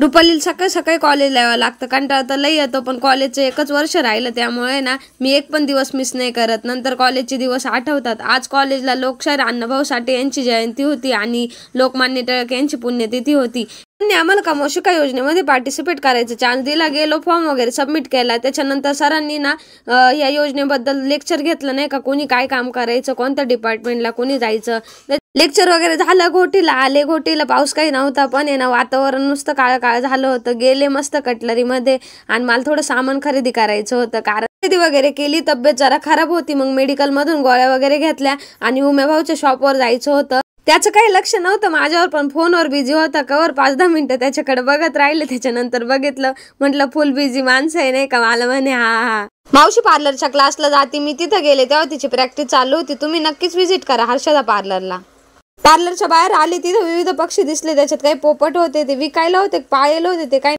रुपालीला सकाळी सकाळी कॉलेजला यावं लागतं, कंटाळा तर लई येतो, पण कॉलेजचं एकच वर्ष राहिलं त्यामुळे ना मी एक पण दिवस मिस नाही करत. नंतर कॉलेजचे दिवस आठवतात. आज कॉलेजला लोकशाहीर अण्णाभाऊ साठे यांची जयंती होती आणि लोकमान्य टिळक यांची पुण्यतिथी होती. त्यांनी आम्हाला कमव शिका योजनेमध्ये पार्टिसिपेट करायचा चान्स दिला. गेलो, फॉर्म वगैरे सबमिट केला. त्याच्यानंतर सरांनी ना या योजनेबद्दल लेक्चर घेतलं नाही का, कोणी काय काम करायचं, कोणत्या डिपार्टमेंटला कोणी जायचं. लेक्चर वगैरे झालं. घोटीला आले. घोटीला पाऊस काही नव्हता, पण आहे ना वातावरण नुसतं काळ काळ झालं होतं. गेले मस्त कटलरीमध्ये आणि मला थोडं सामान खरेदी करायचं होतं, कारण खरेदी वगैरे केली. तब्येत जरा खराब होती, मग मेडिकल मधून गोळ्या वगैरे घेतल्या आणि उम्या भाऊच्या शॉपवर जायचं होतं. त्याचं काही लक्ष नव्हतं माझ्यावर, पण फोनवर बिझी होता. कवर 5-10 मिनिटं त्याच्याकडे बघत राहिले. त्याच्यानंतर बघितलं, म्हटलं फुल बिझी माणसं आहे नाही का. मला म्हणे हा मावशी पार्लरच्या क्लासला जाते मी. तिथं गेले तेव्हा तिची प्रॅक्टिस चालू होती. तुम्ही नक्कीच व्हिजिट करा हर्षदा पार्लरला. पार्लरच्या बाहेर आले, तिथे विविध पक्षी दिसले. त्याच्यात काही पोपट होते, ते विकायला होते, पाळलेले होते, ते काही